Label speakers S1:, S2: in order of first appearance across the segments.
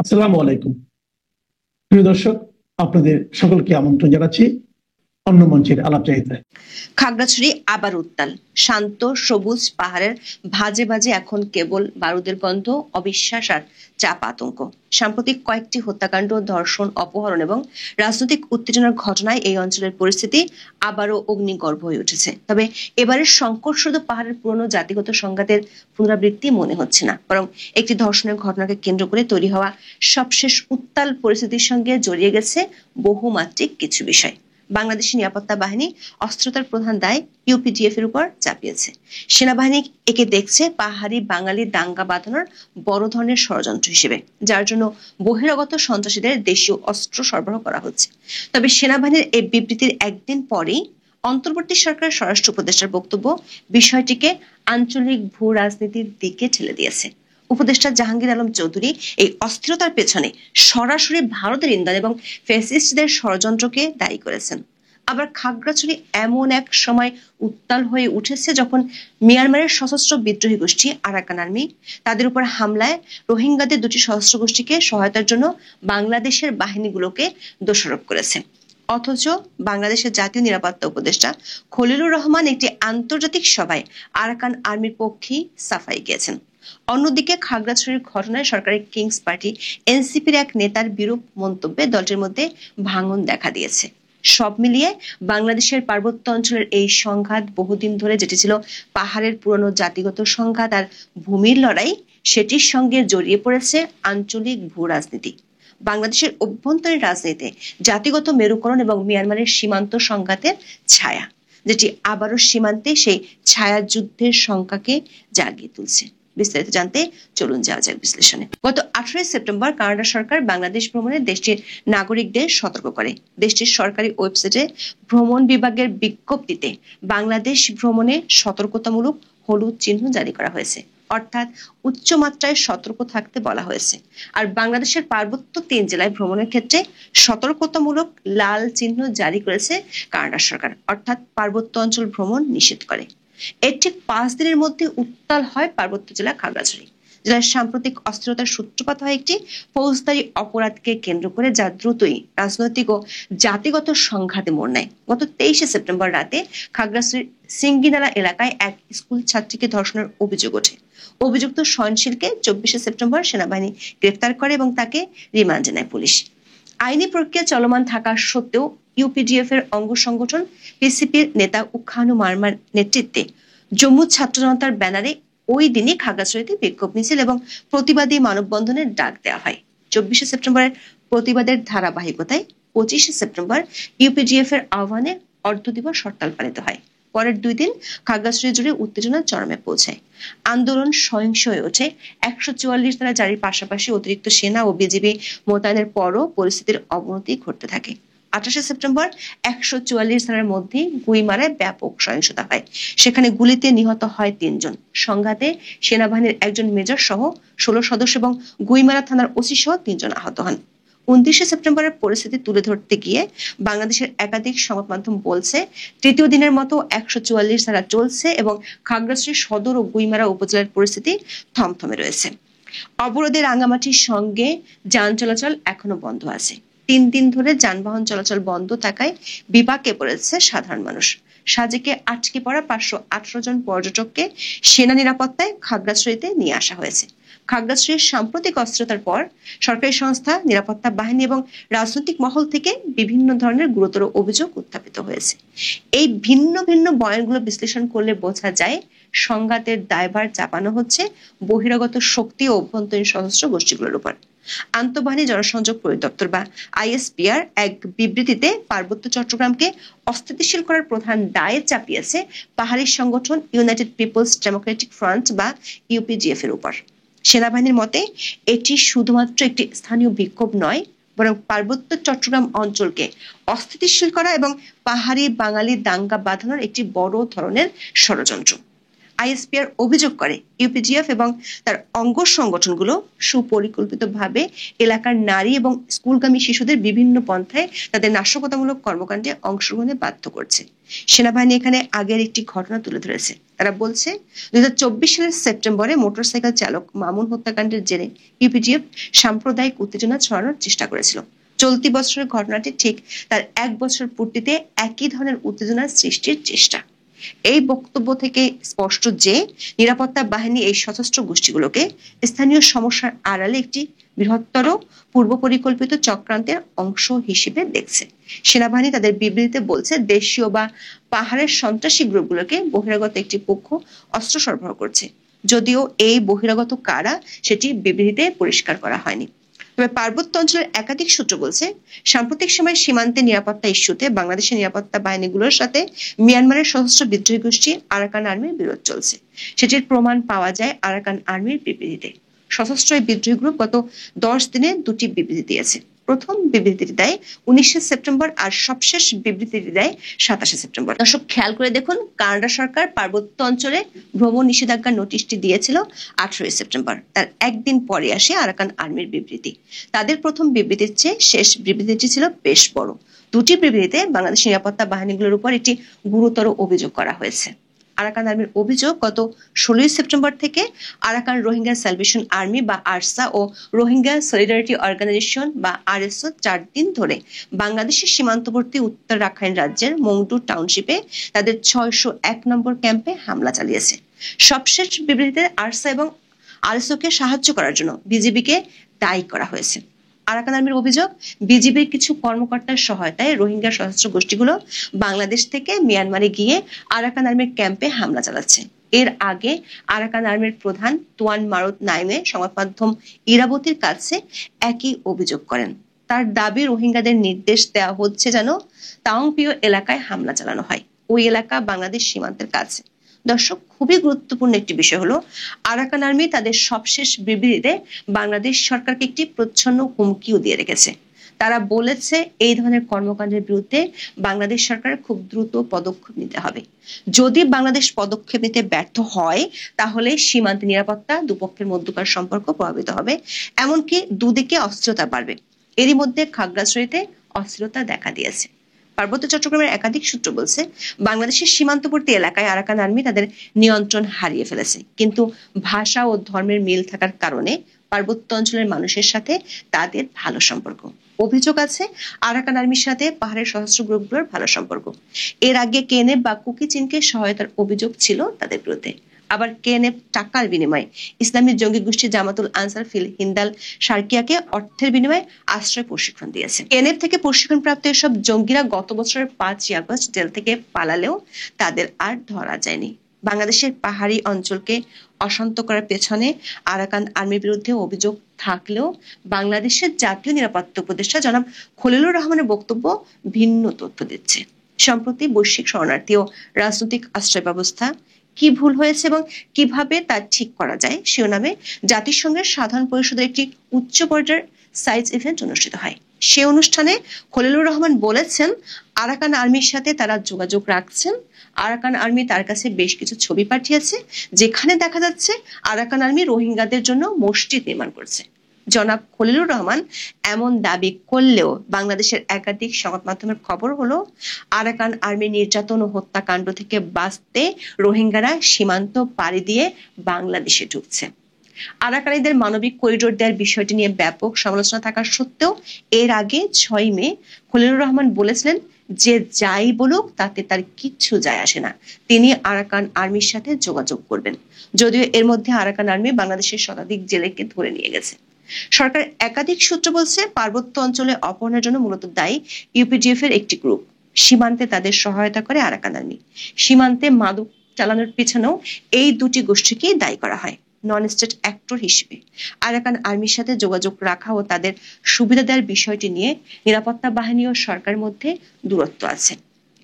S1: আসসালামু আলাইকুম। প্রিয় দর্শক, আপনাদের সকলকে আমন্ত্রণ জানাচ্ছি অন্য মঞ্চের আলাপচারিতায়।
S2: খাগড়াছড়ি আবার উত্তাল। শান্ত সবুজ পাহাড়ের ভাজে ভাজে এখন কেবল বারুদের গন্ধ, অবিশ্বাস আর চাপ আতঙ্ক। সাম্প্রতিক কয়েকটি হত্যাকাণ্ড, ধর্ষণ, অপহরণ এবং রাজনৈতিক উত্তেজনার ঘটনায় এই অঞ্চলের পরিস্থিতি আবারও অগ্নিগর্ভ হয়ে উঠেছে। তবে এবারের সংকট শুধু পাহাড়ের পুরনো জাতিগত সংঘাতের পুনরাবৃত্তি মনে হচ্ছে না, বরং একটি ধর্ষণের ঘটনাকে কেন্দ্র করে তৈরি হওয়া সবশেষ উত্তাল পরিস্থিতির সঙ্গে জড়িয়ে গেছে বহুমাত্রিক কিছু বিষয়। বাংলাদেশ নিরাপত্তা বাহিনী অস্ত্রতার প্রধান দায় ইউপিডিএফ এর উপর চাপিয়েছে। সেনাবাহিনী একে দেখছে পাহাড়ি বাঙালি দাঙ্গা বাঁধানোর বড় ধরনের ষড়যন্ত্র হিসেবে, যার জন্য বহিরাগত সন্ত্রাসীদের দেশীয় অস্ত্র সরবরাহ করা হচ্ছে। তবে সেনাবাহিনীর এই বিবৃতির একদিন পরেই অন্তর্বর্তী সরকারের স্বরাষ্ট্র উপদেষ্টার বক্তব্য বিষয়টিকে আঞ্চলিক ভূ রাজনীতির দিকে ঠেলে দিয়েছে। উপদেষ্টা জাহাঙ্গীর আলম চৌধুরী এই অস্থিরতার পেছনে সরাসরি ভারতের ইন্ধন এবং ফ্যাসিস্টদের ষড়যন্ত্রকে দায়ী করেছেন। আবার খাগড়াছড়ি এমন এক সময় উত্তাল হয়ে উঠেছে যখন মিয়ানমারের সশস্ত্র বিদ্রোহী গোষ্ঠী আরাকান আর্মি তাদের উপর হামলায় রোহিঙ্গাদের দুটি সশস্ত্র গোষ্ঠীকে সহায়তার জন্য বাংলাদেশের বাহিনীগুলোকে দোষারোপ করেছে। অথচ বাংলাদেশের জাতীয় নিরাপত্তা উপদেষ্টা খলিলুর রহমান একটি আন্তর্জাতিক সভায় আরাকান আর্মির পক্ষে সাফাই গিয়েছেন। অন্যদিকে খাগড়াছড়ির ঘটনায় সরকারের কিংস পার্টি এনসিপির এক নেতার বিরূপ মন্তব্যে দলটির মধ্যে ভাঙন দেখা দিয়েছে। সব মিলিয়ে বাংলাদেশের পার্বত্য অঞ্চলের এই সংঘাত বহুদিন ধরে, যেটি ছিল পাহাড়ের পুরনো জাতিগত সংঘাত আর ভূমির লড়াই, সেটির সঙ্গে জড়িয়ে পড়েছে আঞ্চলিক ভূ রাজনীতি। বাংলাদেশের অভ্যন্তরীণ রাজনীতিতে জাতিগত মেরুকরণ এবং মিয়ানমারের সীমান্ত সংঘাতের ছায়া, যেটি আবারও সীমান্তে সেই ছায়া যুদ্ধের শঙ্কাকে জাগিয়ে তুলছে। বিস্তারিত জানতে চলুন যাওয়া যাক বিশ্লেষণে। গত 18 সেপ্টেম্বর কানাডা সরকার বাংলাদেশ ভ্রমণে দেশটির নাগরিকদের সতর্ক করে। দেশটির সরকারি ওয়েবসাইটে ভ্রমণ বিভাগের বিজ্ঞপ্তিতে বাংলাদেশ ভ্রমণে সতর্কতামূলক হলুদ চিহ্ন জারি করা হয়েছে, অর্থাৎ উচ্চমাত্রায় সতর্ক থাকতে বলা হয়েছে। আর বাংলাদেশের পার্বত্য 3 জেলায় ভ্রমণের ক্ষেত্রে সতর্কতামূলক লাল চিহ্ন জারি করেছে কানাডা সরকার, অর্থাৎ পার্বত্য অঞ্চল ভ্রমণ নিষেধ করে। এর ঠিক 5 দিনের মধ্যে উত্তাল হয় পার্বত্য জেলা খাগড়াছড়ি, জেলার সাম্প্রতিক অস্থিরতার সূত্রপাত হয় একটি ফৌজদারি অপরাধকে কেন্দ্র করে, যা দ্রুতই রাজনৈতিক ও জাতিগত সংঘাতে মোড় নেয়। গত 23 সেপ্টেম্বর রাতে খাগড়াছড়ির সিঙ্গিনালা এলাকায় এক স্কুল ছাত্রীকে ধর্ষণের অভিযোগ ওঠে। অভিযুক্ত সয়নশীলকে 24 সেপ্টেম্বর সেনাবাহিনী গ্রেফতার করে এবং তাকে রিমান্ডে নেয় পুলিশ। আইনি প্রক্রিয়া চলমান থাকা সত্ত্বেও ইউপিডিএফ এর অঙ্গ সংগঠন পিসিপির নেতা উখানু মারমার নেতৃত্বে জম্মু ছাত্র জনতার ব্যানারে ওই দিনই খাগড়াছড়িতে বিক্ষোভ মিছিল এবং প্রতিবাদী মানববন্ধনের ডাক দেওয়া হয়। 24 সেপ্টেম্বরের প্রতিবাদের ধারাবাহিকতায় 25 সেপ্টেম্বর ইউপিডিএফ এর আহ্বানে অর্ধদিবস হরতাল পালিত হয়। পরের 2 দিন খাগড়াছড়ি জুড়ে উত্তেজনা চরমে পৌঁছায়। আন্দোলন সহিংস হয়ে ওঠে। 144 ধারা জারির পাশাপাশি অতিরিক্ত সেনা ও বিজিবি মোতায়েনের পরও পরিস্থিতির অবনতি ঘটতে থাকে। 28 সেপ্টেম্বর 144 ধারার মধ্যে গুইমারায় ব্যাপক সহিংসতা হয়। সেখানে গুলিতে নিহত হয় 3 জন। সংঘাতে সেনাবাহিনীর একজন মেজর সহ 16 সদস্য এবং গুইমারা থানার ওসি সহ 3 জন আহত হন। 29 সেপ্টেম্বরের পরিস্থিতি তুলে ধরতে গিয়ে বাংলাদেশের একাধিক সংবাদ মাধ্যম বলছে, তৃতীয় দিনের মতো 144 ধারা চলছে এবং খাগড়াছড়ি সদর ও গুইমারা উপজেলার পরিস্থিতি থমথমে রয়েছে। অবরোধে রাঙ্গামাটির সঙ্গে যান চলাচল এখনো বন্ধ আছে। 3 দিন ধরে যানবাহন চলাচল বন্ধ থাকায় বিপাকে পড়েছে সাধারণ মানুষ। সাজেকে আটকে পড়া 518 জন পর্যটককে সেনা নিরাপত্তায় খাগড়াছড়িতে নিয়ে আসা হয়েছে। খাগড়াছড়ির সাম্প্রতিক অস্থিরতার পর সরকারি সংস্থা, নিরাপত্তা বাহিনী এবং রাজনৈতিক মহল থেকে বিভিন্ন ধরনের গুরুতর অভিযোগ উত্থাপিত হয়েছে। এই ভিন্ন ভিন্ন বয়ানগুলো বিশ্লেষণ করলে বোঝা যায়, সংঘাতের দায়ভার চাপানো হচ্ছে বহিরাগত শক্তি ও অভ্যন্তরীণ সশস্ত্র গোষ্ঠীগুলোর উপর। আন্তঃবাহিনী জনসংযোগ পরিদপ্তর বা আইএসপিআর এক বিবৃতিতে পার্বত্য চট্টগ্রামকে অস্থিতিশীল করার প্রধান দায় চাপিয়েছে পাহাড়ি সংগঠন ইউনাইটেড পিপলস ডেমোক্রেটিক ফ্রন্ট বা ইউপিডিএফ এর উপর। সেনাবাহিনীর মতে এটি শুধুমাত্র একটি স্থানীয় বিক্ষোভ নয়, বরং পার্বত্য চট্টগ্রাম অঞ্চলকে অস্থিতিশীল করা এবং পাহাড়ি বাঙালি দাঙ্গা বাঁধানোর একটি বড় ধরনের ষড়যন্ত্র। আইএসপিআর অভিযোগ করে ইউপিডিএফ এবং তার অঙ্গ সংগঠনগুলো সুপরিকল্পিতভাবে এলাকার নারী এবং স্কুলগামী শিশুদের বিভিন্ন পন্থায় তাদের নাশকতামূলক কর্মকাণ্ডে অংশগ্রহণে বাধ্য করছে। সেনাবাহিনী এখানে আগের একটি ঘটনা তুলে ধরেছে। তারা বলছে 2024 সালের সেপ্টেম্বরে মোটরসাইকেল চালক মামুন হত্যাকাণ্ডের জেরে ইউপিডিএফ সাম্প্রদায়িক উত্তেজনা ছড়ানোর চেষ্টা করেছিল। চলতি বছরের ঘটনাটি ঠিক তার 1 বছর পূর্তিতে একই ধরনের উত্তেজনা সৃষ্টির চেষ্টা। এই বক্তব্য থেকে স্পষ্ট যে নিরাপত্তা বাহিনী এই সশস্ত্র গোষ্ঠীগুলোকে স্থানীয় সমস্যার আড়ালে একটি বৃহত্তর পূর্ব পরিকল্পিত চক্রান্তের অংশ হিসেবে দেখছে। সেনাবাহিনী তাদের বিবৃতিতে বলছে দেশীয় বা পাহাড়ের সন্ত্রাসী গ্রুপগুলোকে বহিরাগত একটি পক্ষ অস্ত্র সরবরাহ করছে, যদিও এই বহিরাগত কারা সেটি বিবৃতিতে পরিষ্কার করা হয়নি। তবে পার্বত্য অঞ্চলের একাধিক সূত্র বলছে সাম্প্রতিক সময়ে সীমান্তে নিরাপত্তা ইস্যুতে বাংলাদেশের নিরাপত্তা বাহিনীগুলোর সাথে মিয়ানমারের সশস্ত্র বিদ্রোহী গোষ্ঠী আরাকান আর্মির বিরোধ চলছে। সেটির প্রমাণ পাওয়া যায় আরাকান আর্মির বিবৃতিতে। সশস্ত্র এই বিদ্রোহী গ্রুপ গত 10 দিনে 2টি বিবৃতি দিয়েছে। প্রথম বিবৃতিটি দেয় 19 সেপ্টেম্বর আর সবশেষ বিবৃতিটি দেয় 27 সেপ্টেম্বর। দর্শক খেয়াল করে দেখুন, কানাডা সরকার পার্বত্য অঞ্চলে ভ্রমণ নিষেধাজ্ঞার নোটিশটি দিয়েছিল 18 সেপ্টেম্বর। তার একদিন পরে আসে আরাকান আর্মির বিবৃতি। তাদের প্রথম বিবৃতির চেয়ে শেষ বিবৃতিটি ছিল বেশ বড়। দুটি বিবৃতিতে বাংলাদেশ নিরাপত্তা বাহিনীগুলোর উপর একটি গুরুতর অভিযোগ করা হয়েছে। আরাকান আর্মির অভিযোগ গত 16 সেপ্টেম্বর থেকে আরাকান রোহিঙ্গা স্যালভেশন আর্মি বা আরসা ও রোহিঙ্গা সলিডারিটি অর্গানাইজেশন বা আরএসও 4 দিন ধরে বাংলাদেশের সীমান্তবর্তী উত্তর রাখাইন রাজ্যের মংডু টাউনশিপে তাদের 601 নম্বর ক্যাম্পে হামলা চালিয়েছে। সবশেষ বিবৃতিতে আরসা এবং আরএসওকে সাহায্য করার জন্য বিজিবিকে দায়ী করা হয়েছে। আরাকান আর্মির অভিযোগ বিজিবির কিছু কর্মকর্তার সহায়তায় রোহিঙ্গা সশস্ত্র গোষ্ঠীগুলো বাংলাদেশ থেকে মিয়ানমারে গিয়ে আরাকান আর্মির ক্যাম্পে হামলা চালাচ্ছে। এর আগে আরাকান আর্মির প্রধান তুয়ান মারুত নাইমে সংবাদ মাধ্যম ইরাবতীর কাছে একই অভিযোগ করেন। তার দাবি রোহিঙ্গাদের নির্দেশ দেওয়া হচ্ছে যেন তাওংপিও এলাকায় হামলা চালানো হয়। ওই এলাকা বাংলাদেশ সীমান্তের কাছে। দর্শক, খুবই গুরুত্বপূর্ণ একটি বিষয় হলো আরাকান আর্মি তাদের সবশেষ বিবৃতিতে বাংলাদেশ সরকারকে একটি প্রচ্ছন্ন হুমকিও দিয়ে রেখেছে। তারা বলেছে এই ধরনের কর্মকাণ্ডের বিরুদ্ধে বাংলাদেশ সরকার খুব দ্রুত পদক্ষেপ নিতে হবে। যদি বাংলাদেশ পদক্ষেপ নিতে ব্যর্থ হয় তাহলে সীমান্তে নিরাপত্তা, দুপক্ষের মধ্যকার সম্পর্ক প্রভাবিত হবে, এমনকি দুদিকে অস্থিরতা বাড়বে। এরই মধ্যে খাগড়াছড়িতে অস্থিরতা দেখা দিয়েছে। পার্বত্য চট্টগ্রামের একাধিক সূত্র বলছে বাংলাদেশের সীমান্তবর্তী এলাকায় আরাকান আর্মি তাদের নিয়ন্ত্রণ হারিয়ে ফেলেছে, কিন্তু ভাষা ও ধর্মের মিল থাকার কারণে পার্বত্য অঞ্চলের মানুষের সাথে তাদের ভালো সম্পর্ক। অভিযোগ আছে আরাকান আর্মির সাথে পাহাড়ের সশস্ত্র গ্রুপগুলোর ভালো সম্পর্ক। এর আগে কেএনএফ বা কুকি চিনকে সহায়তার অভিযোগ ছিল তাদের বিরুদ্ধে। আবার কেএনএফ টাকার বিনিময়ে ইসলামী জঙ্গি গোষ্ঠী জামাতুল আনসার ফিল হিন্দাল সার্কিয়াকে অর্থের বিনিময়ে আশ্রয় প্রশিক্ষণ দিয়েছে। কেএনএফ থেকে প্রশিক্ষণপ্রাপ্ত এসব জঙ্গিরা গত বছরের 5 আগস্ট জেল থেকে পালালেও তাদের আর ধরা যায়নি। বাংলাদেশের পাহাড়ি অঞ্চলকে অশান্ত করার পেছনে আরাকান আর্মির বিরুদ্ধে অভিযোগ থাকলেও বাংলাদেশের জাতীয় নিরাপত্তা উপদেষ্টা জনাব খলিলুর রহমানের বক্তব্য ভিন্ন তথ্য দিচ্ছে। সম্প্রতি বৈশ্বিক শরণার্থী ও রাজনৈতিক আশ্রয় ব্যবস্থা কি ভুল হয়েছে এবং কিভাবে তা ঠিক করা যায় শিরোনামে জাতিসংঘের সাধারণ পরিষদের একটি উচ্চ পর্যায়ের সাইজ ইভেন্ট অনুষ্ঠিত হয়। সে অনুষ্ঠানে খলিলুর রহমান বলেছেন আরাকান আর্মির সাথে তারা যোগাযোগ রাখছেন। আরাকান আর্মি তার কাছে বেশ কিছু ছবি পাঠিয়েছে যেখানে দেখা যাচ্ছে আরাকান আর্মি রোহিঙ্গাদের জন্য মসজিদ নির্মাণ করছে। জনাব খলিলুর রহমান এমন দাবি করলেও বাংলাদেশের একাধিক সংবাদ মাধ্যমের খবর হলো আরাকান আর্মি নির্যাতন ও হত্যাকাণ্ড থেকে বাঁচতে রোহিঙ্গারা সীমান্ত পাড়ি দিয়ে বাংলাদেশে ঢুকছে। আরাকানিদের মানবিক করিডোর দেওয়ার বিষয়টি নিয়ে ব্যাপক সমালোচনা থাকা সত্ত্বেও এর আগে 6 মে খলিলুর রহমান বলেছিলেন যে যাই বলুক তাতে তার কিচ্ছু যায় আসে না, তিনি আরাকান আর্মির সাথে যোগাযোগ করবেন। যদিও এর মধ্যে আরাকান আর্মি বাংলাদেশের শতাধিক জেলেকে ধরে নিয়ে গেছে। সরকার একাধিক সূত্র বলছে পার্বত্য অঞ্চলে অপহরণের জন্য মূলত দায়ী ইউপিডিএফ এর একটি গ্রুপ। সীমান্তে তাদের সহায়তা করে আরাকান আর্মি। সীমান্তে মাদক চালানোর পিছনেও এই দুটি গোষ্ঠীকেই দায়ী করা হয়। নন স্টেট অ্যাক্টর হিসেবে আরাকান আর্মির সাথে যোগাযোগ রাখা ও তাদের সুবিধা দেওয়ার বিষয়টি নিয়ে নিরাপত্তা বাহিনী ও সরকারের মধ্যে দূরত্ব আছে।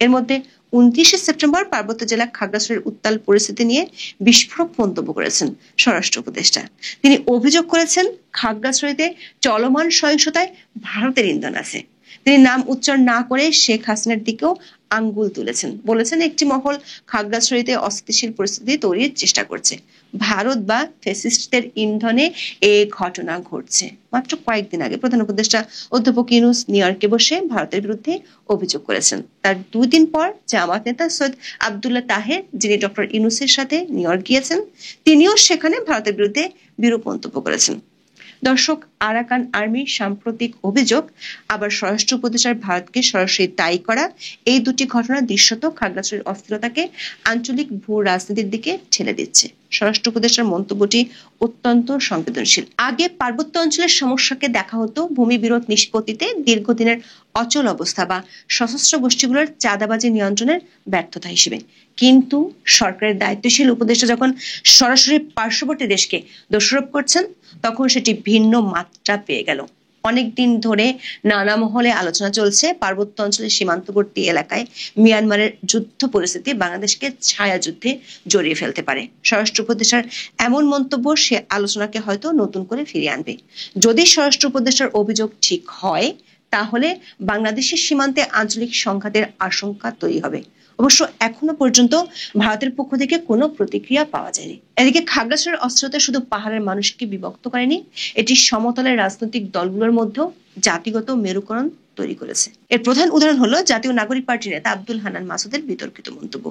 S2: এর মধ্যে 29 সেপ্টেম্বর পার্বত্য জেলা খাগড়াছড়ির উত্তাল পরিস্থিতি নিয়ে বিস্ফোরক মন্তব্য করেছেন স্বরাষ্ট্র উপদেষ্টা। তিনি অভিযোগ করেছেন খাগড়াছড়িতে চলমান সহিংসতায় ভারতের ইন্ধন আছে। তিনি নাম উচ্চারণ না করে শেখ হাসিনার দিকেও আঙ্গুল তুলেছেন, বলেছেন একটি মহল খাগড়াছড়িতে অস্থিতিশীল পরিস্থিতি তৈরির চেষ্টা করছে, ভারত বা ফ্যাসিস্টদের ইন্ধনে এই ঘটনা ঘটছে। মাত্র কয়েকদিন আগে প্রধান উপদেষ্টা অধ্যাপক ইউনূস নিউ ইয়র্কে বসে ভারতের বিরুদ্ধে অভিযোগ করেছেন। তার 2 দিন পর জামাত নেতা সৈয়দ আব্দুল্লাহ তাহের, যিনি ডক্টর ইউনূসের সাথে নিউ ইয়র্ক গিয়েছেন, তিনিও সেখানে ভারতের বিরুদ্ধে বিরূপ মন্তব্য করেছেন। দর্শক, আরাকান আর্মির সাম্প্রতিক অভিযোগ আবার স্বরাষ্ট্র উপদেষ্টার ভারতকে সরাসরি দায়ী করা, এই দুটি ঘটনা দৃশ্যত খাগড়াছড়ির অস্থিরতাকে আঞ্চলিক ভূ রাজনীতির দিকে ঠেলে দিচ্ছে। স্বরাষ্ট্র উপদেষ্টার মন্তব্যটি অত্যন্ত সংবেদনশীল। আগে পার্বত্য অঞ্চলের সমস্যাকে দেখা হতো ভূমি বিরোধ নিষ্পত্তিতে দীর্ঘদিনের অচল অবস্থা বা সশস্ত্র গোষ্ঠীগুলোর চাঁদাবাজি নিয়ন্ত্রণের ব্যর্থতা হিসেবে, কিন্তু সরকারের দায়িত্বশীল উপদেষ্টা যখন সরাসরি পার্শ্ববর্তী দেশকে দোষারোপ করছেন, তখন সেটি ভিন্ন মাত্রা পেয়ে গেল। অনেকদিন ধরে নানা মহলে আলোচনা চলছে পার্বত্য অঞ্চলের সীমান্তবর্তী এলাকায় মিয়ানমারের যুদ্ধ পরিস্থিতি বাংলাদেশকে ছায়া যুদ্ধে জড়িয়ে ফেলতে পারে। স্বরাষ্ট্র উপদেষ্টার এমন মন্তব্য সে আলোচনাকে হয়তো নতুন করে ফিরিয়ে আনবে। যদি স্বরাষ্ট্র উপদেষ্টার অভিযোগ ঠিক হয়, তাহলে বাংলাদেশের সীমান্তে আঞ্চলিক সংঘাতের আশঙ্কা তৈরি হবে। অবশ্য এখনো পর্যন্ত ভারতের পক্ষ থেকে কোনো প্রতিক্রিয়া পাওয়া যায়নি। এদিকে খাগড়াছড়ির অস্থিরতা শুধু পাহাড়ের মানুষকে বিভক্ত করেনি, এটি সমতলের রাজনৈতিক দলগুলোর মধ্যেও জাতিগত মেরুকরণ তৈরি করেছে। এর প্রধান উদাহরণ হলো জাতীয় নাগরিক পার্টির নেতা আব্দুল হান্নান মাসুদের বিতর্কিত মন্তব্য।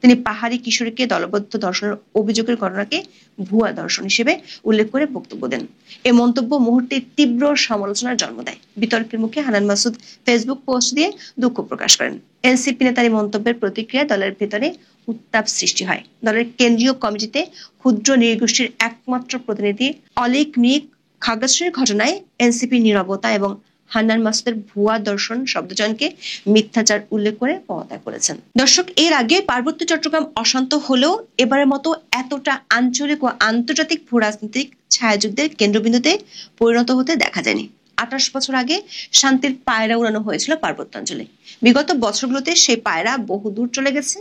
S2: তিনি পাহাড়ি কিশোরীকে দলবদ্ধ ধর্ষণের অভিযোগের ঘটনাকে ভুয়া ধর্ষণ হিসেবে উল্লেখ করে বক্তব্য দেন। এই মন্তব্য মুহূর্তে তীব্র সমালোচনার জন্ম দেয়। বিতর্কের মুখে হান্নান মাসুদ ফেসবুক পোস্ট দিয়ে দুঃখ প্রকাশ করেন। এনসিপি নেতার এই মন্তব্যের প্রতিক্রিয়া দলের ভেতরে উত্তাপ সৃষ্টি হয়। দলের কেন্দ্রীয় কমিটিতে ক্ষুদ্র নৃগোষ্ঠীর একমাত্র প্রতিনিধি অলিক মিক খাগড়াছড়ির ঘটনায় এনসিপি নীরবতা এবং হান্নান মাসুদের ভুয়া দর্শন শব্দচয়নকে মিথ্যাচার উল্লেখ করে পদত্যাগ করেছেন। দর্শক, এর আগে পার্বত্য চট্টগ্রাম অশান্ত হলেও এবারের মতো এতটা আঞ্চলিক ও আন্তর্জাতিক ভূ রাজনৈতিক ছায়াযুদ্ধের কেন্দ্রবিন্দুতে পরিণত হতে দেখা যায়নি। 28 বছর আগে শান্তির পায়রা উড়ানো হয়েছিল পার্বত্য অঞ্চলে। বিগত বছরগুলোতে সেই পায়রা বহু দূর চলে গেছে।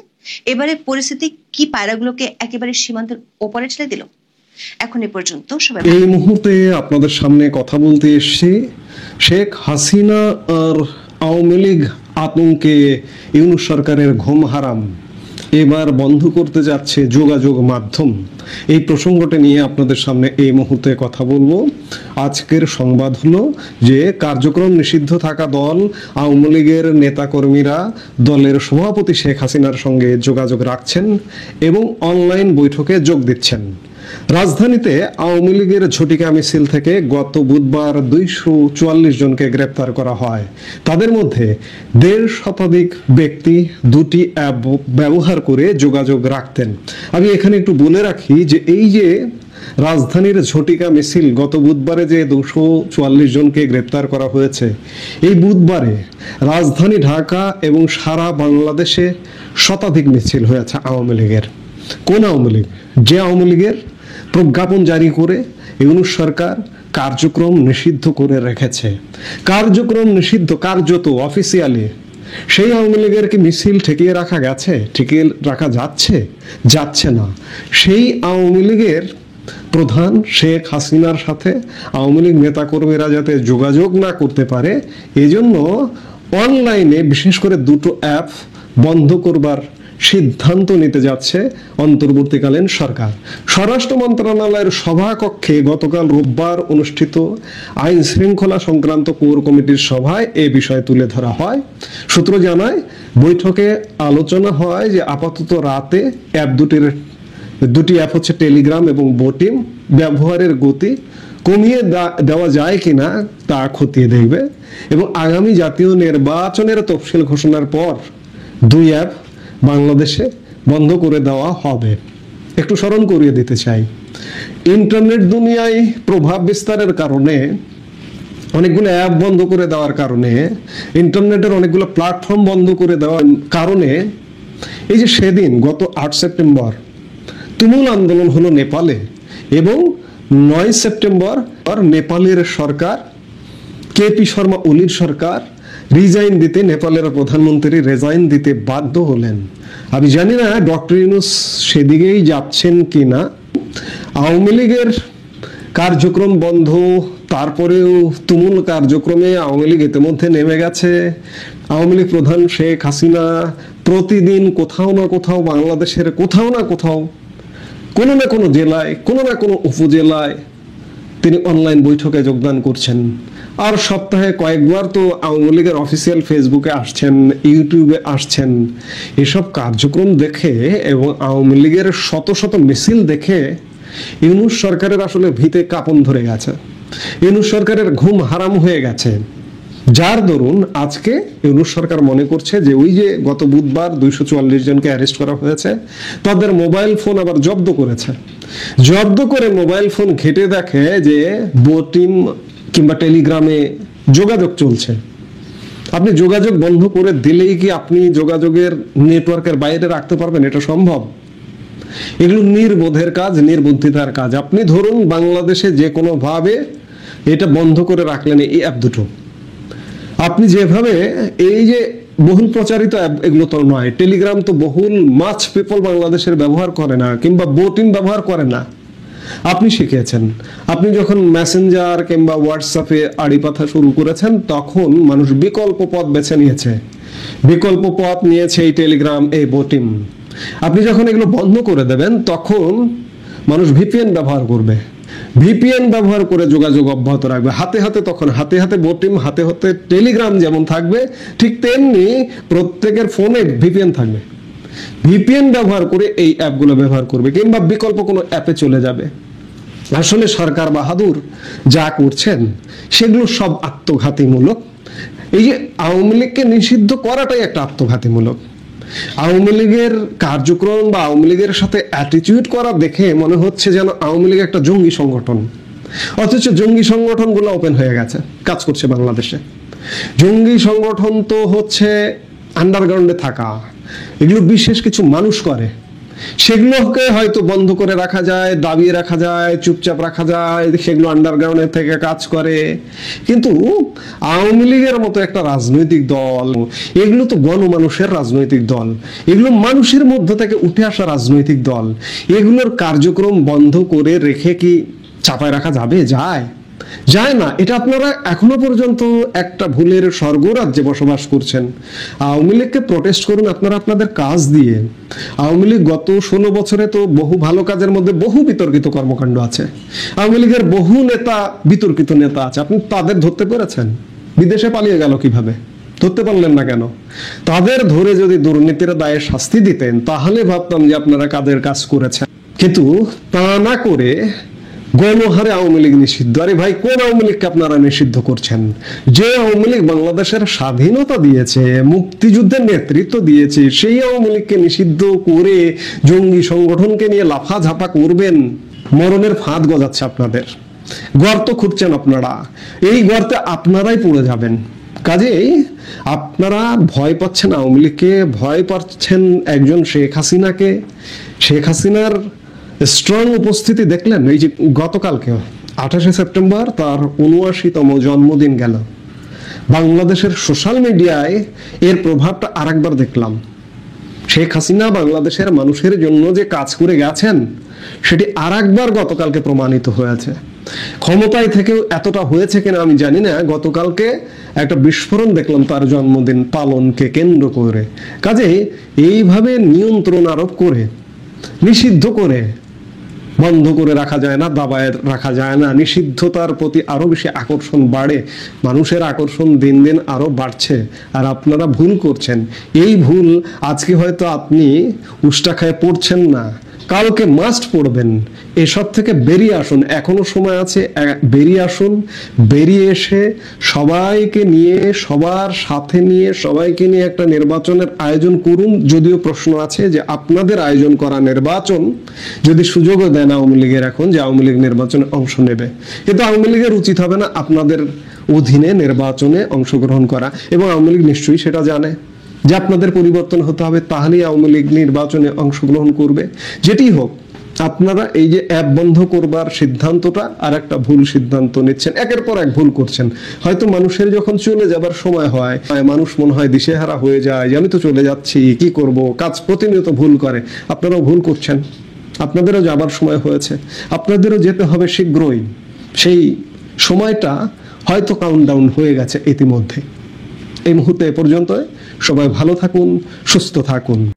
S2: এবারে পরিস্থিতি কি পায়রাগুলোকে একেবারে সীমান্তের ওপরে ঠেলে দিল? এখন এ পর্যন্ত সবাই।
S3: এই মুহূর্তে আপনাদের সামনে কথা বলতে এসেছি শেখ হাসিনা আর আওয়ামী লীগ আতঙ্কে ইউনূস সরকারের ঘুম হারাম এবার বন্ধ করতে যাচ্ছে যোগাযোগ মাধ্যম। এই প্রসঙ্গটা নিয়ে আপনাদের সামনে এই মুহূর্তে কথা বলবো। আজকের সংবাদ হলো যে কার্যক্রম নিষিদ্ধ থাকা দল আওয়ামী লীগের নেতাকর্মীরা দলের সভাপতি শেখ হাসিনার সঙ্গে যোগাযোগ রাখছেন এবং অনলাইন বৈঠকে যোগ দিচ্ছেন। রাজধানীতে আওয়ামী লীগের ঝটিকা মিছিল থেকে গত বুধবার 244 জনকে গ্রেপ্তার করা হয়। তাদের মধ্যে 1.5 শতাধিক ব্যক্তি 2টি অ্যাপ ব্যবহার করে যোগাযোগ রাখতেন। আমি এখানে একটু বলে রাখি যে এই যে রাজধানীর ঝটিকা মিছিল, গত বুধবারে যে 244 জনকে গ্রেপ্তার করা হয়েছে, এই বুধবারে রাজধানী ঢাকা এবং সারা বাংলাদেশে শতাধিক মিছিল হয়েছে আওয়ামী লীগের। কোন আওয়ামী লীগ? যে আওয়ামী লীগের প্রজ্ঞাপন জারি করে ইউনূস সরকার কার্যক্রম নিষিদ্ধ করে রেখেছে। কার্যক্রম নিষিদ্ধ কার্যত অফিসিয়ালি সেই আওয়ামী লীগের কি মিছিল ঠেকিয়ে রাখা গেছে? ঠেকিয়ে রাখা যাচ্ছে? যাচ্ছে না। সেই আওয়ামী লীগের প্রধান শেখ হাসিনার সাথে আওয়ামী লীগ নেতাকর্মীরা যাতে যোগাযোগ না করতে পারে, এজন্য অনলাইনে বিশেষ করে 2টো অ্যাপ বন্ধ করবার সিদ্ধান্ত নিতে যাচ্ছে অন্তর্বর্তীকালীন সরকার। স্বরাষ্ট্র মন্ত্রণালয়ের সভাকক্ষে গতকাল রোববার অনুষ্ঠিত আইন শৃঙ্খলা সংক্রান্ত কোর কমিটির সভায় এ বিষয় তুলে ধরা হয়। সূত্র জানায়, বৈঠকে আলোচনা হয় যে আপাতত রাতে দুটি অ্যাপ হচ্ছে টেলিগ্রাম এবং বোটিম ব্যবহারের গতি কমিয়ে দেওয়া যায় কিনা তা খতিয়ে দেখবে এবং আগামী জাতীয় নির্বাচনের তফসিল ঘোষণার পর 2 অ্যাপ বাংলাদেশে বন্ধ করে দেওয়া হবে। একটু স্মরণ করিয়ে দিতে চাই, ইন্টারনেট দুনিয়ায় প্রভাব বিস্তারের কারণে অনেকগুলো অ্যাপ বন্ধ করে দেওয়ার কারণে, ইন্টারনেটের অনেকগুলো প্ল্যাটফর্ম বন্ধ করে দেওয়ার কারণে এই যে সেদিন গত 8 সেপ্টেম্বর তুমুল আন্দোলন হলো নেপালে এবং 9 সেপ্টেম্বর নেপালের সরকার কেপি শর্মা ওলির সরকার রিজাইন দিতে, নেপালের প্রধানমন্ত্রী রিজাইন দিতে বাধ্য হলেন। আমি জানি না ডক্টর ইউনূস সেদিকেই যাচ্ছেন কিনা। আওয়ামী লীগের কার্যক্রম বন্ধ তারপরেও তুমুল কার্যক্রমে আওয়ামী লীগ ইতিমধ্যে নেমে গেছে। আওয়ামী লীগ প্রধান শেখ হাসিনা প্রতিদিন কোথাও না কোথাও বাংলাদেশের কোথাও না কোথাও কোনো না কোনো জেলায় কোনো না কোনো উপজেলায় তিনি অনলাইন বৈঠকে যোগদান করছেন। আর সপ্তাহে কয়েকবার তো আওয়ামী লীগের অফিসিয়াল ফেসবুকে আসছেন, ইউটিউবে আসছেন। এসব কার্যক্রম দেখে এবং আওয়ামী লীগের শত শত মিছিল দেখে ইউনূস সরকারের আসলে ভিতে কাঁপন ধরে গেছে। ইউনূস সরকারের ঘুম হারাম হয়ে গেছে, যার দরুন আজকে ইউনূস সরকার মনে করছে যে ওই যে গত বুধবার 244 জনকে অ্যারেস্ট করা হয়েছে, তাদের মোবাইল ফোন আবার জব্দ করেছে। জব্দ করে মোবাইল ফোন ঘেটে দেখে যে বোটিম কিংবা টেলিগ্রামে যোগাযোগ চলছে। আপনি যোগাযোগ বন্ধ করে দিলেই কি আপনি যোগাযোগের নেটওয়ার্কের বাইরে রাখতে পারবেন? এটা সম্ভব? এগুলো নির্বোধের কাজ, নির্বুদ্ধিতার কাজ। আপনি ধরুন বাংলাদেশে যে কোনো ভাবে এটা বন্ধ করে রাখলেন এই অ্যাপ দুটো। আপনি যেভাবে এই যে বহুল প্রচারিত অ্যাপ, এগুলো তো নয়। টেলিগ্রাম তো বহুল মাছ পিপল বাংলাদেশের ব্যবহার করে না, কিংবা বোটিং ব্যবহার করে না। আপনি শিখেছেন, আপনি যখন মেসেঞ্জার কিংবা হোয়াটসঅ্যাপে আড়ি পাথা শুরু করেছেন, তখন মানুষ বিকল্প পথ বেছে নিয়েছে। বিকল্প পথ নিয়েছে এই টেলিগ্রাম, এই বোটিং। আপনি যখন এগুলো বন্ধ করে দেবেন, তখন মানুষ ভিপিএন ব্যবহার করবে। ভিপিএন ব্যবহার করে যোগাযোগ অব্যাহত রাখবে। হাতে হাতে তখন হাতে হাতে বোটিং, হাতে হাতে টেলিগ্রাম যেমন থাকবে, ঠিক তেমনি প্রত্যেকের ফোনে ভিপিএন থাকবে। ভিপিএন ব্যবহার করে এই অ্যাপগুলো ব্যবহার করবে, কিংবা বিকল্প কোনো অ্যাপে চলে যাবে। আসলে সরকার বাহাদুর যা করছেন সেগুলো সব আত্মঘাতীমূলক। এই যে আওয়ামী লীগকে নিষিদ্ধ করাটাই একটা আত্মঘাতীমূলক। আওয়ামী লীগের কার্যক্রম বা আওয়ামী লীগের সাথে অ্যাটিটিউড করা দেখে মনে হচ্ছে যেন আওয়ামী লীগ একটা জঙ্গি সংগঠন, অথচ জঙ্গি সংগঠনগুলো ওপেন হয়ে গেছে, কাজ করছে বাংলাদেশে। জঙ্গি সংগঠন তো হচ্ছে আন্ডারগ্রাউন্ডে থাকা, এগুলো বিশেষ কিছু মানুষ করে। সেগুলোকে হয়তো বন্ধ করে রাখা যায়, দাবিয়ে রাখা যায়, চুপচাপ রাখা যায়, সেগুলো আন্ডারগ্রাউন্ডে থেকে কাজ করে। কিন্তু আওয়ামী লীগের মতো একটা রাজনৈতিক দল, এগুলো তো গণমানুষের রাজনৈতিক দল, এগুলো মানুষের মধ্য থেকে উঠে আসা রাজনৈতিক দল। এগুলোর কার্যক্রম বন্ধ করে রেখে কি চাপায় রাখা যাবে? যায় না। এটা আপনারা এখনো পর্যন্ত একটা ভুলের স্বর্গরাজ্যে বসবাস করছেন। আওয়ামী লীগকে প্রোটেস্ট করুন আপনারা আপনাদের কাজ দিয়ে। আওয়ামী লীগ গত 16 বছরে তো বহু ভালো কাজের মধ্যে বহু বিতর্কিত কর্মকাণ্ড আছে। আওয়ামী লীগের বহু নেতা, বিতর্কিত নেতা আছে, আপনি তাদের ধরতে পেরেছেন? বিদেশে পালিয়ে গেল কিভাবে? ধরতে পারলেন না কেন? তাদের ধরে যদি দুর্নীতির দায়ে শাস্তি দিতেন, তাহলে ভাবতাম যে আপনারা কাদের কাজ করেছেন। কিন্তু তা না করে গণহারে আওয়ামী লীগ নিষিদ্ধ। আরে ভাই, কোন আওয়ামী লীগকে আপনারা নিষিদ্ধ করছেন? যে আওয়ামী লীগ বাংলাদেশের স্বাধীনতা দিয়েছে, মুক্তিযুদ্ধের নেতৃত্ব দিয়েছে, সেই আওয়ামী লীগকে নিষিদ্ধ করে জঙ্গি সংগঠনকে নিয়ে লাফাঝাপা করবেন? মরণের ফাঁদ গজাচ্ছে আপনাদের, গর্ত খুঁড়ছেন আপনারা। এই গর্তে আপনারাই পড়ে যাবেন। কাজেই আপনারা ভয় পাচ্ছেন আওয়ামী লীগকে, ভয় পাচ্ছেন একজন শেখ হাসিনাকে। শেখ হাসিনার স্ট্রং উপস্থিতি দেখলেন এই যে গতকালকে 28শে সেপ্টেম্বর তার 79তম জন্মদিন গেল। বাংলাদেশের সোশ্যাল মিডিয়ায় এর প্রভাবটা আরেকবার দেখলাম। শেখ হাসিনা বাংলাদেশের মানুষের জন্য যে কাজ করে গেছেন, সেটি আরেকবার গতকালকে প্রমাণিত হয়েছে। ক্ষমতায় থেকেও এতটা হয়েছে কিনা আমি জানি না। গতকালকে একটা বিস্ফোরণ দেখলাম তার জন্মদিন পালনকে কেন্দ্র করে। কাজে এইভাবে নিয়ন্ত্রণ আরোপ করে, নিষিদ্ধ করে বন্ধ করে রাখা যায় না, দাবায় রাখা যায় না। নিষিদ্ধতার প্রতি আরো বেশি আকর্ষণ বাড়ে, মানুষের আকর্ষণ দিন দিন আরো বাড়ছে। আর আপনারা ভুল করছেন। এই ভুল আজকে হয়তো আপনি উষ্টা খায় পড়ছেন না, কালকে মাস্ট পড়বেন। এসব থেকে বেরিয়ে আসুন, এখনো সময় আছে। বেরিয়ে আসুন, বেরিয়ে এসে সবাইকে নিয়ে, সবার সাথে নিয়ে, সবাইকে নিয়ে একটা নির্বাচনের আয়োজন করুন। যদিও প্রশ্ন আছে যে আপনাদের আয়োজন করা নির্বাচন যদি সুযোগও দেন আওয়ামী লীগের এখন, যে আওয়ামী লীগ নির্বাচনে অংশ নেবে, কিন্তু আওয়ামী লীগের উচিত হবে না আপনাদের অধীনে নির্বাচনে অংশগ্রহণ করা। এবং আওয়ামী লীগ নিশ্চয়ই সেটা জানে যে আপনাদের পরিবর্তন হতে হবে, তাহলেই আওয়ামী লীগ নির্বাচনে অংশগ্রহণ করবে। যেটি হোক, আপনারা এই যে অ্যাপ বন্ধ করবার সিদ্ধান্তটা আর একটা ভুল সিদ্ধান্ত নিচ্ছেন, একের পর এক ভুল করছেন। হয়তো মানুষের যখন চলে যাবার সময় হয়, মানুষ মনে হয় দিশেহারা হয়ে যায় যে আমি তো চলে যাচ্ছি, কি করব, কাজ প্রতিনিয়ত ভুল করে। আপনারাও ভুল করছেন, আপনাদেরও যাবার সময় হয়েছে, আপনাদেরও যেতে হবে শীঘ্রই। সেই সময়টা হয়তো কাউন্টডাউন হয়ে গেছে ইতিমধ্যে। এই মুহূর্তে এ পর্যন্ত। সবাই ভালো থাকুন, সুস্থ থাকুন।